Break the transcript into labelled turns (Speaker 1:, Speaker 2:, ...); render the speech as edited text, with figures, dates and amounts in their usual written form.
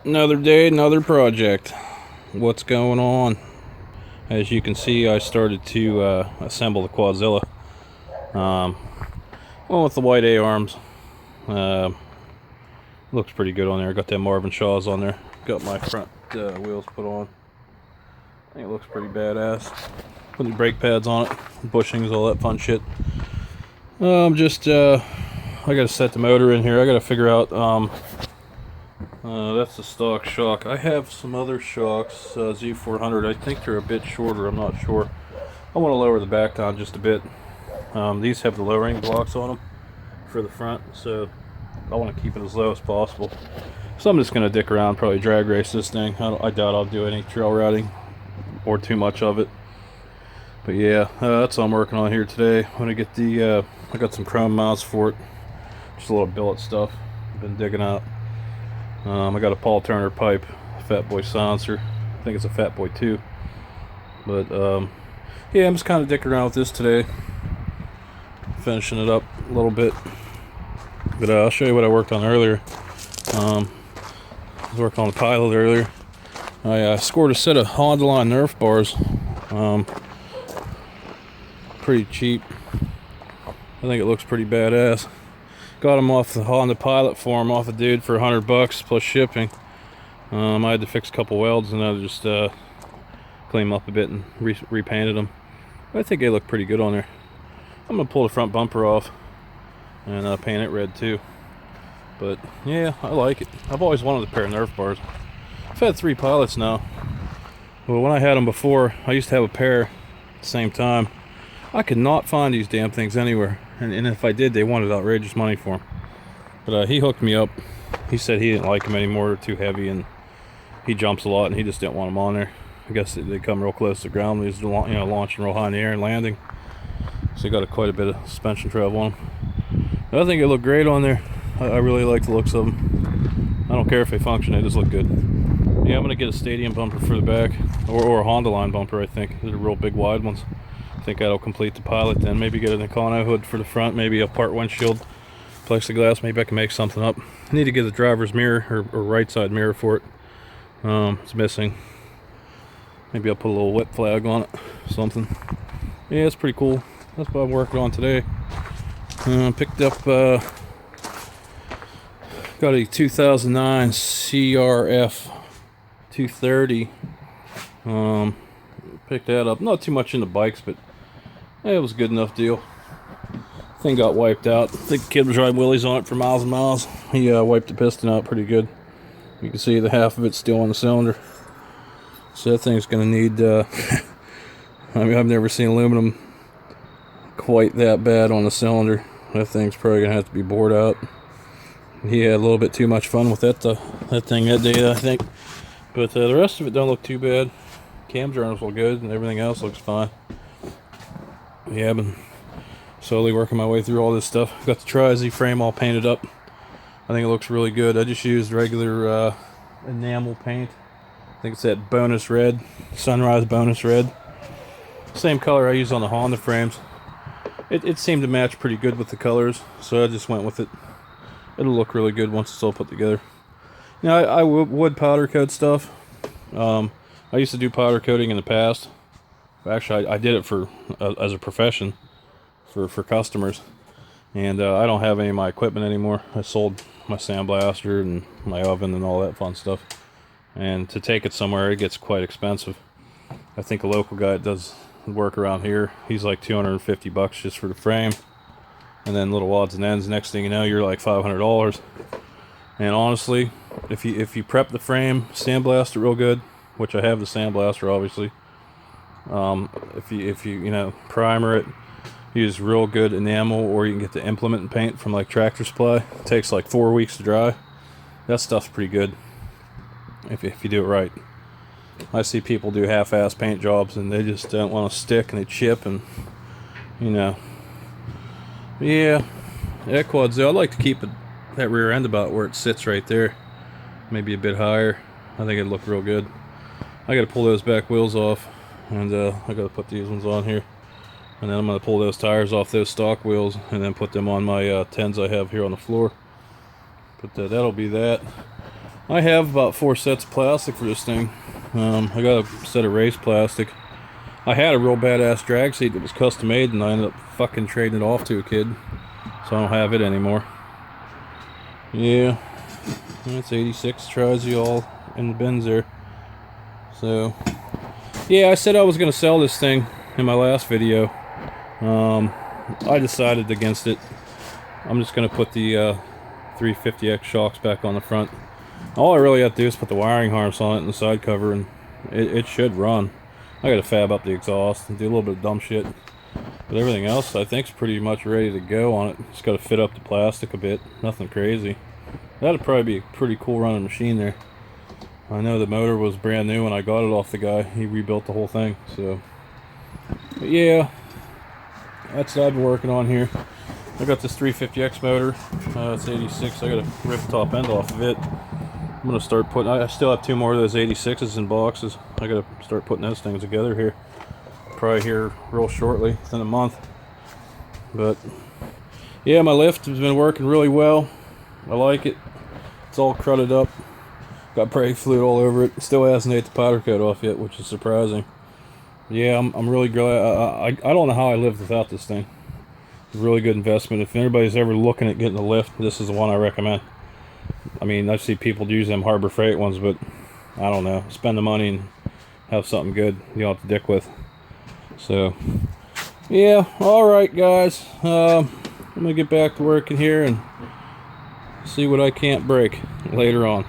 Speaker 1: Another day, another project. What's going on? As you can see, I started to assemble the Quadzilla. One with the white A arms. Looks pretty good on there. Got that Marvin Shaws on there. Got my front wheels put on. I think it looks pretty badass. Put the brake pads on it, bushings, all that fun shit. I gotta set the motor in here. I gotta figure out. That's the stock shock. I have some other shocks, Z400. I think they're a bit shorter. I'm not sure. I want to lower the back down just a bit. These have the lowering blocks on them for the front, so I want to keep it as low as possible. So I'm just going to dick around, probably drag race this thing. I doubt I'll do any trail riding or too much of it. But yeah, that's what I'm working on here today. I'm going to get the, I got some chrome mounts for it. Just a little billet stuff I've been digging out. I got a Paul Turner pipe, Fat Boy silencer. I think it's a Fat Boy 2. But yeah, I'm just kind of dicking around with this today. Finishing it up a little bit. But I'll show you what I worked on earlier. I was working on the Pilot earlier. I scored a set of Honda line Nerf bars. Pretty cheap. I think it looks pretty badass. Got them off the Honda Pilot forum, off a dude for $100 plus shipping. I had to fix a couple welds and I just clean them up a bit and repainted them. But I think they look pretty good on there. I'm gonna pull the front bumper off and paint it red too. But yeah, I like it. I've always wanted a pair of Nerf bars. I've had 3 Pilots now. Well, when I had them before, I used to have a pair at the same time. I could not find these damn things anywhere. And if I did, they wanted outrageous money for them. But he hooked me up. He said he didn't like them anymore. They're too heavy and he jumps a lot and he just didn't want them on there. I guess they come real close to the ground when he's launching real high in the air and landing. So he got quite a bit of suspension travel on them. But I think they look great on there. I really like the looks of them. I don't care if they function, they just look good. Yeah, I'm going to get a stadium bumper for the back. Or a Honda line bumper, I think. These are real big wide ones. I think that'll complete the Pilot then. Maybe get an Econo hood for the front, maybe a part windshield, plexiglass. Maybe I can make something up. I need to get a driver's mirror or right side mirror for it. It's missing. Maybe I'll put a little whip flag on it, something. Yeah, it's pretty cool. That's what I'm working on today. Picked up, got a 2009 CRF 230. Picked that up. Not too much into bikes, but it was a good enough deal. Thing got wiped out. I think the kid was riding wheelies on it for miles and miles. He wiped the piston out pretty good. You can see the half of it's still on the cylinder. So that thing's going to need, I mean, I've never seen aluminum quite that bad on the cylinder. That thing's probably going to have to be bored out. He had a little bit too much fun with that thing that day, I think. But the rest of it don't look too bad. Cam journals look good and everything else looks fine. Yeah, I've been slowly working my way through all this stuff. Got the Tri-Z frame all painted up. I think it looks really good. I just used regular enamel paint. I think it's that bonus red, sunrise bonus red. Same color I use on the Honda frames. It seemed to match pretty good with the colors, so I just went with it. It'll look really good once it's all put together. You know, I would powder coat stuff. I used to do powder coating in the past. Actually, I did it for as a profession for customers. And I don't have any of my equipment anymore. I sold my sandblaster and my oven and all that fun stuff. And to take it somewhere, it gets quite expensive. I think a local guy that does work around here, he's like $250 just for the frame. And then little odds and ends. Next thing you know, you're like $500. And honestly, if you prep the frame, sandblast it real good, which I have the sandblaster obviously. If you primer it, use real good enamel, or you can get the implement paint from like Tractor Supply. It takes like 4 weeks to dry. That stuff's pretty good if you do it right. I see people do half-ass paint jobs and they just don't want to stick and they chip and yeah, that Quadzilla, I'd like to keep that rear end about where it sits right there, maybe a bit higher. I think it'd look real good. I got to pull those back wheels off, and I got to put these ones on here, and then I'm going to pull those tires off those stock wheels and then put them on my 10s I have here on the floor. But that'll be that. I have about 4 sets of plastic for this thing. I got a set of race plastic. I had a real badass drag seat that was custom made, and I ended up fucking trading it off to a kid, so I don't have it anymore. Yeah, that's 86 tries you all in the bins there. So yeah, I said I was gonna sell this thing in my last video. I decided against it. I'm just gonna put the 350X shocks back on the front. All I really have to do is put the wiring harness on it and the side cover, and it should run. I gotta fab up the exhaust and do a little bit of dumb shit, but everything else I think's pretty much ready to go on it. Just gotta fit up the plastic a bit, nothing crazy. That'd probably be a pretty cool running machine there. I know the motor was brand new when I got it off the guy. He rebuilt the whole thing, so. But yeah, that's what I've been working on here. I got this 350X motor. It's 86. I gotta rip the top end off of it. I'm gonna start putting, I still have 2 more of those 86s in boxes. I gotta start putting those things together here. Probably here real shortly, within a month. But yeah, my lift has been working really well. I like it. It's all crudded up. Got brake fluid all over it. Still hasn't ate the powder coat off yet, which is surprising. Yeah, I'm really glad. I don't know how I lived without this thing. It's a really good investment. If anybody's ever looking at getting a lift, this is the one I recommend. I mean, I see people use them Harbor Freight ones, but I don't know. Spend the money and have something good you don't have to dick with. So, yeah, alright guys. I'm going to get back to working here and see what I can't break later on.